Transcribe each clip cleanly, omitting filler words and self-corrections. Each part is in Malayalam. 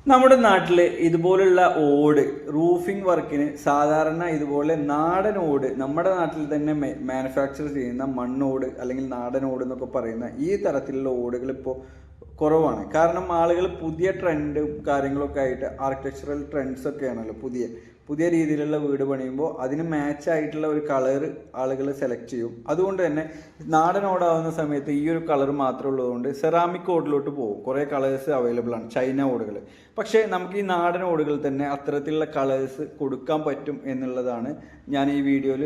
നമ്മുടെ നാട്ടിൽ ഇതുപോലുള്ള ഓട് റൂഫിംഗ് വർക്കിന് സാധാരണ ഇതുപോലെ നാടൻ ഓട് നമ്മുടെ നാട്ടിൽ തന്നെ മാനുഫാക്ചർ ചെയ്യുന്ന മണ്ണോട് അല്ലെങ്കിൽ നാടൻ ഓട് എന്നൊക്കെ പറയുന്ന ഈ തരത്തിലുള്ള ഓടുകൾ ഇപ്പോൾ കുറവാണ്. കാരണം ആളുകൾ പുതിയ ട്രെൻഡും കാര്യങ്ങളൊക്കെ ആയിട്ട് ആർക്കിടെക്ചറൽ ട്രെൻഡ്സ് ഒക്കെയാണല്ലോ പുതിയ പുതിയ രീതിയിലുള്ള വീട് പണിയുമ്പോൾ അതിന് മാച്ച് ആയിട്ടുള്ള ഒരു കളർ ആളുകൾ സെലക്ട് ചെയ്യും. അതുകൊണ്ട് തന്നെ നാടൻ ഓടാവുന്ന സമയത്ത് ഈ ഒരു കളർ മാത്രമേ ഉള്ളതുകൊണ്ട് സെറാമിക് ഓടിലോട്ട് പോകും. കുറേ കളേഴ്സ് അവൈലബിൾ ആണ്, ചൈന ഓടുകൾ. പക്ഷേ നമുക്ക് ഈ നാടൻ ഓടുകൾ തന്നെ അത്തരത്തിലുള്ള കളേഴ്സ് കൊടുക്കാൻ പറ്റും എന്നുള്ളതാണ് ഞാൻ ഈ വീഡിയോയിൽ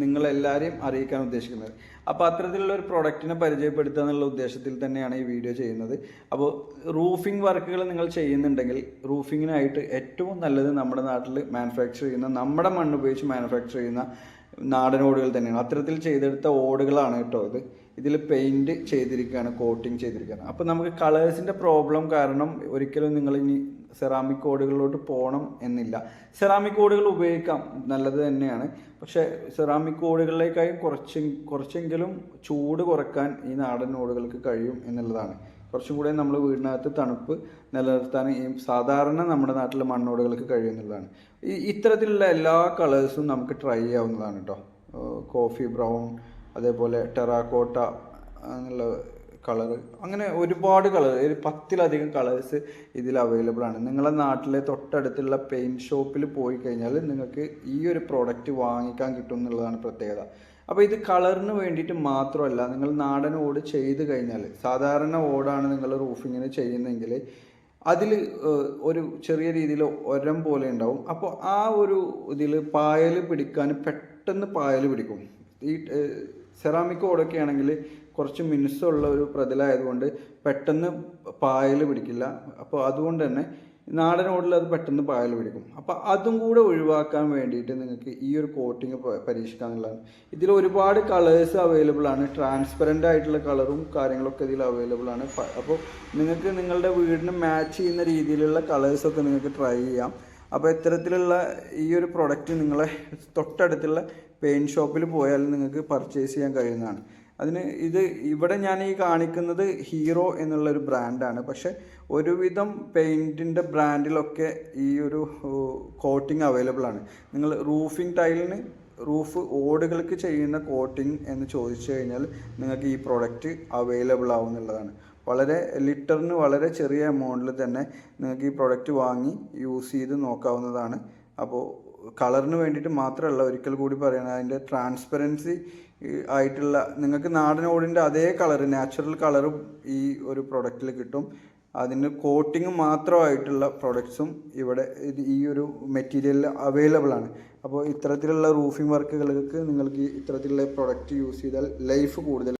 നിങ്ങളെല്ലാവരെയും അറിയിക്കാൻ ഉദ്ദേശിക്കുന്നത്. അപ്പോൾ അത്തരത്തിലുള്ള ഒരു പ്രൊഡക്റ്റിനെ പരിചയപ്പെടുത്തുക എന്നുള്ള ഉദ്ദേശത്തിൽ തന്നെയാണ് ഈ വീഡിയോ ചെയ്യുന്നത്. അപ്പോൾ റൂഫിംഗ് വർക്കുകൾ നിങ്ങൾ ചെയ്യുന്നുണ്ടെങ്കിൽ റൂഫിങ്ങിനായിട്ട് ഏറ്റവും നല്ലത് നമ്മുടെ നാട്ടിൽ മാനുഫാക്ചർ ചെയ്യുന്ന നമ്മുടെ മണ്ണ് ഉപയോഗിച്ച് മാനുഫാക്ചർ ചെയ്യുന്ന നാടൻ ഓടുകൾ തന്നെയാണ്. അത്തരത്തിൽ ചെയ്തെടുത്ത ഓടുകളാണ് കേട്ടോ ഇത്. ഇതിൽ പെയിൻറ് ചെയ്തിരിക്കുകയാണ്, കോട്ടിങ് ചെയ്തിരിക്കുകയാണ്. അപ്പോൾ നമുക്ക് കളേഴ്സിൻ്റെ പ്രോബ്ലം കാരണം ഒരിക്കലും നിങ്ങൾ ഇനി സെറാമിക് ഓടുകളിലോട്ട് പോകണം എന്നില്ല. സെറാമിക് ഓടുകൾ ഉപയോഗിക്കാം, നല്ലത് തന്നെയാണ്. പക്ഷേ സെറാമിക് ഓടുകളിലേക്കായും കുറച്ചെങ്കിലും ചൂട് കുറക്കാൻ ഈ നാടൻ ഓടുകൾക്ക് കഴിയും എന്നുള്ളതാണ്. കുറച്ചും കൂടെ നമ്മൾ വീടിനകത്ത് തണുപ്പ് നിലനിർത്താൻ ഈ സാധാരണ നമ്മുടെ നാട്ടിലെ മണ്ണോടുകൾക്ക് കഴിയുന്നതാണ്. ഇത്തരത്തിലുള്ള എല്ലാ കളേഴ്സും നമുക്ക് ട്രൈ ചെയ്യാവുന്നതാണ് കേട്ടോ. കോഫി ബ്രൗൺ, അതേപോലെ ടെറാക്കോട്ട എന്നുള്ള കളറ്, അങ്ങനെ ഒരുപാട് കളർ, ഒരു 10-ലധികം കളേഴ്സ് ഇതിൽ അവൈലബിൾ ആണ്. നിങ്ങളുടെ നാട്ടിലെ തൊട്ടടുത്തുള്ള പെയിൻറ് ഷോപ്പിൽ പോയി കഴിഞ്ഞാൽ നിങ്ങൾക്ക് ഈ ഒരു പ്രോഡക്റ്റ് വാങ്ങിക്കാൻ കിട്ടും എന്നുള്ളതാണ് പ്രത്യേകത. അപ്പോൾ ഇത് കളറിന് വേണ്ടിയിട്ട് മാത്രമല്ല, നിങ്ങൾ നാടൻ ഓട് ചെയ്ത് കഴിഞ്ഞാൽ, സാധാരണ ഓടാണ് നിങ്ങൾ റൂഫിങ്ങിന് ചെയ്യുന്നതെങ്കിൽ അതിൽ ഒരു ചെറിയ രീതിയിൽ ഒരം പോലെ ഉണ്ടാവും. അപ്പോൾ ആ ഒരു ഇതിൽ പായൽ പിടിക്കാൻ പെട്ടെന്ന് പായൽ പിടിക്കും. ഈ സെറാമിക് ഓടൊക്കെ ആണെങ്കിൽ കുറച്ച് മിനുസമുള്ള ഒരു പ്രതലമായതുകൊണ്ട് പെട്ടെന്ന് പായൽ പിടിക്കില്ല. അപ്പോൾ അതുകൊണ്ട് തന്നെ നാടൻ ഓടിൽ അത് പെട്ടെന്ന് പായൽ പിടിക്കും. അപ്പോൾ അതും കൂടെ ഒഴിവാക്കാൻ വേണ്ടിയിട്ട് നിങ്ങൾക്ക് ഈ ഒരു കോട്ടിങ് പരീക്ഷിക്കാന്നുള്ളതാണ്. ഇതിൽ ഒരുപാട് കളേഴ്സ് അവൈലബിൾ ആണ്, ട്രാൻസ്പെറൻ്റ് ആയിട്ടുള്ള കളറും കാര്യങ്ങളൊക്കെ ഇതിൽ അവൈലബിൾ ആണ്. അപ്പോൾ നിങ്ങൾക്ക് നിങ്ങളുടെ വീടിന് മാച്ച് ചെയ്യുന്ന രീതിയിലുള്ള കളേഴ്സൊക്കെ നിങ്ങൾക്ക് ട്രൈ ചെയ്യാം. അപ്പോൾ ഇത്തരത്തിലുള്ള ഈ ഒരു പ്രൊഡക്റ്റ് നിങ്ങളെ തൊട്ടടുത്തുള്ള പെയിൻറ് ഷോപ്പിൽ പോയാൽ നിങ്ങൾക്ക് പർച്ചേസ് ചെയ്യാൻ കഴിയുന്നതാണ്. ഇവിടെ ഞാൻ ഈ കാണിക്കുന്നത് ഹീറോ എന്നുള്ളൊരു ബ്രാൻഡാണ്. പക്ഷേ ഒരുവിധം പെയിൻറ്റിൻ്റെ ബ്രാൻഡിലൊക്കെ ഈ ഒരു കോട്ടിങ് അവൈലബിൾ ആണ്. നിങ്ങൾ റൂഫിംഗ് ടൈലിന് റൂഫ് ഓടുകൾക്ക് ചെയ്യുന്ന കോട്ടിങ് എന്ന് ചോദിച്ചു കഴിഞ്ഞാൽ നിങ്ങൾക്ക് ഈ പ്രോഡക്റ്റ് അവൈലബിൾ ആവുന്നുള്ളതാണ്. വളരെ ലിറ്ററിന് വളരെ ചെറിയ എമൗണ്ടിൽ തന്നെ നിങ്ങൾക്ക് ഈ പ്രോഡക്റ്റ് വാങ്ങി യൂസ് ചെയ്ത് നോക്കാവുന്നതാണ്. അപ്പോൾ കളറിന് വേണ്ടിയിട്ട് മാത്രമല്ല, ഒരിക്കൽ കൂടി പറയണം, അതിൻ്റെ ട്രാൻസ്പെറൻസി ആയിട്ടുള്ള നിങ്ങൾക്ക് നാടൻ ഓടിൻ്റെ അതേ കളറ്, നാച്ചുറൽ കളറും ഈ ഒരു പ്രൊഡക്റ്റിൽ കിട്ടും. അതിന് കോട്ടിങ് മാത്രമായിട്ടുള്ള പ്രൊഡക്ട്സും ഇവിടെ ഈ ഒരു മെറ്റീരിയലിൽ അവൈലബിൾ ആണ്. അപ്പോൾ ഇത്തരത്തിലുള്ള റൂഫിംഗ് വർക്കുകൾക്ക് നിങ്ങൾക്ക് ഇത്തരത്തിലുള്ള പ്രൊഡക്റ്റ് യൂസ് ചെയ്താൽ ലൈഫ് കൂടുതൽ